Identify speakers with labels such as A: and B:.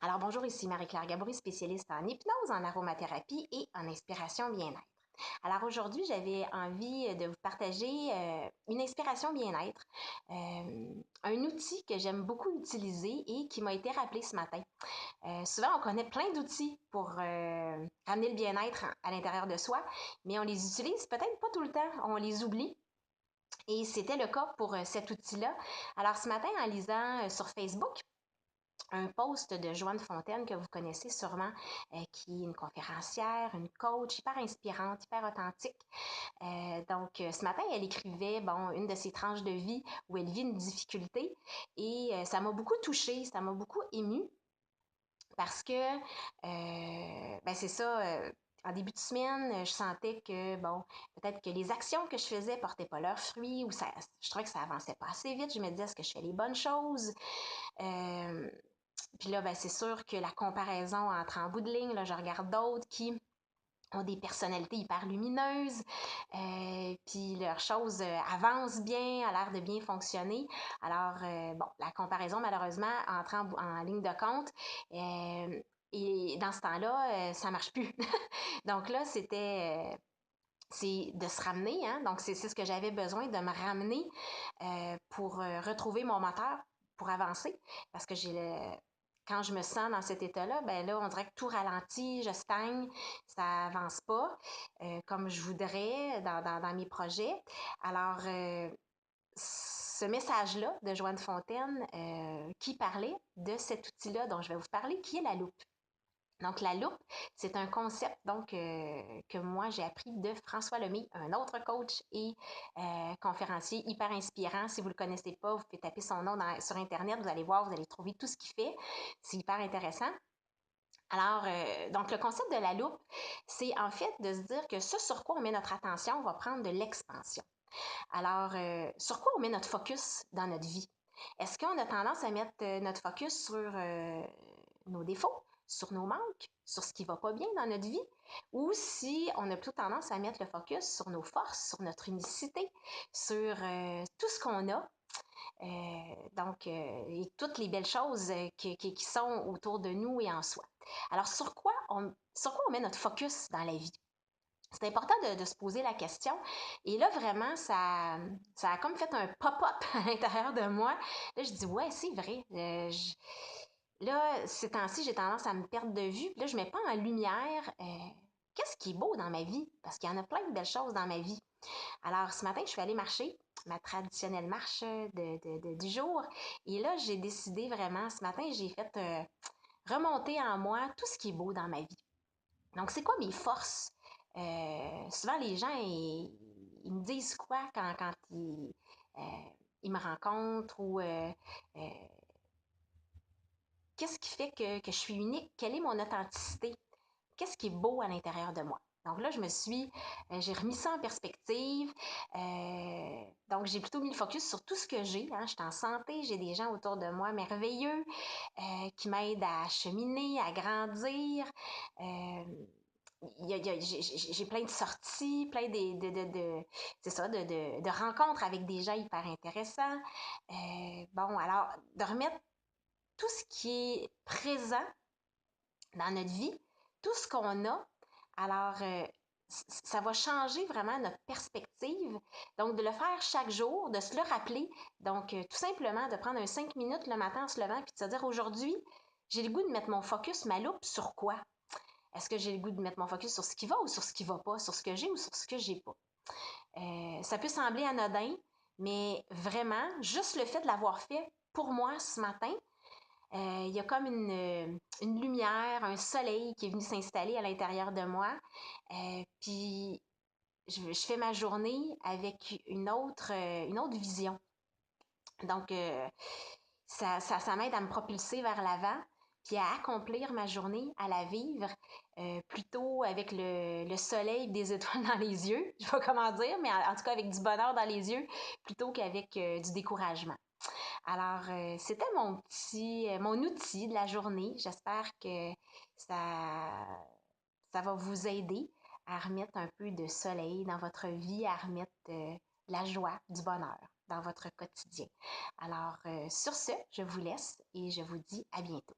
A: Alors bonjour, ici Marie-Claire Gabory, spécialiste en hypnose, en aromathérapie et en inspiration bien-être. Alors aujourd'hui, j'avais envie de vous partager une inspiration bien-être, un outil que j'aime beaucoup utiliser et qui m'a été rappelé ce matin. Souvent, on connaît plein d'outils pour ramener le bien-être à l'intérieur de soi, mais on les utilise peut-être pas tout le temps, on les oublie. Et c'était le cas pour cet outil-là. Alors ce matin, en lisant sur Facebook, un post de Joanne Fontaine que vous connaissez sûrement, qui est une conférencière, une coach hyper inspirante, hyper authentique. Ce matin, elle écrivait, bon, une de ses tranches de vie où elle vit une difficulté et ça m'a beaucoup touchée, ça m'a beaucoup émue parce que, c'est ça, en début de semaine, je sentais que, bon, peut-être que les actions que je faisais portaient pas leurs fruits ou je trouvais que ça avançait pas assez vite. Je me disais, est-ce que je fais les bonnes choses? Euh, Puis là, c'est sûr que la comparaison entre en bout de ligne, là, je regarde d'autres qui ont des personnalités hyper lumineuses, puis leurs choses avancent bien, a l'air de bien fonctionner. Alors, la comparaison, malheureusement, entre en ligne de compte. Et dans ce temps-là, ça marche plus. Donc là, c'est de se ramener, hein? Donc c'est ce que j'avais besoin, de me ramener pour retrouver mon moteur, pour avancer, parce que quand je me sens dans cet état-là, ben là, on dirait que tout ralentit, je stagne, ça avance pas comme je voudrais dans mes projets. Alors, ce message-là de Joanne Fontaine qui parlait de cet outil-là dont je vais vous parler, qui est la loupe. Donc, la loupe, c'est un concept que moi, j'ai appris de François Lemay, un autre coach et conférencier hyper inspirant. Si vous ne le connaissez pas, vous pouvez taper son nom sur Internet, vous allez voir, vous allez trouver tout ce qu'il fait. C'est hyper intéressant. Alors, donc le concept de la loupe, c'est en fait de se dire que ce sur quoi on met notre attention va prendre de l'expansion. Alors, sur quoi on met notre focus dans notre vie? Est-ce qu'on a tendance à mettre notre focus sur nos défauts, sur nos manques, sur ce qui va pas bien dans notre vie? Ou si on a plutôt tendance à mettre le focus sur nos forces, sur notre unicité, sur tout ce qu'on a, et toutes les belles choses qui sont autour de nous et en soi. Alors, sur quoi on met notre focus dans la vie? C'est important de se poser la question. Et là, vraiment, ça a comme fait un pop-up à l'intérieur de moi. Là, je dis, ouais, c'est vrai. Là, ces temps-ci, j'ai tendance à me perdre de vue. Puis là, je ne mets pas en lumière qu'est-ce qui est beau dans ma vie. Parce qu'il y en a plein de belles choses dans ma vie. Alors, ce matin, je suis allée marcher, ma traditionnelle marche du jour. Et là, j'ai décidé vraiment, ce matin, j'ai fait remonter en moi tout ce qui est beau dans ma vie. Donc, c'est quoi mes forces? Souvent, les gens, ils me disent quoi quand ils me rencontrent ou euh, qu'est-ce qui fait que je suis unique? Quelle est mon authenticité? Qu'est-ce qui est beau à l'intérieur de moi? Donc là, j'ai remis ça en perspective. Donc, j'ai plutôt mis le focus sur tout ce que j'ai. Hein. Je suis en santé, j'ai des gens autour de moi merveilleux qui m'aident à cheminer, à grandir. Euh, j'ai plein de sorties, plein c'est ça, de rencontres avec des gens hyper intéressants. Alors, de remettre tout ce qui est présent dans notre vie, tout ce qu'on a, alors ça va changer vraiment notre perspective. Donc, de le faire chaque jour, de se le rappeler. Donc, tout simplement, de prendre un 5 minutes le matin en se levant, puis de se dire aujourd'hui, j'ai le goût de mettre mon focus, ma loupe sur quoi? Est-ce que j'ai le goût de mettre mon focus sur ce qui va ou sur ce qui va pas, sur ce que j'ai ou sur ce que j'ai pas? Ça peut sembler anodin, mais vraiment, juste le fait de l'avoir fait pour moi ce matin, il y a comme une lumière, un soleil qui est venu s'installer à l'intérieur de moi. Puis, je fais ma journée avec une autre vision. Donc, ça m'aide à me propulser vers l'avant, puis à accomplir ma journée, à la vivre, plutôt avec le soleil et des étoiles dans les yeux, je ne sais pas comment dire, mais en tout cas avec du bonheur dans les yeux, plutôt qu'avec du découragement. Alors, c'était mon outil de la journée. J'espère que ça va vous aider à remettre un peu de soleil dans votre vie, à remettre de la joie, du bonheur dans votre quotidien. Alors, sur ce, je vous laisse et je vous dis à bientôt.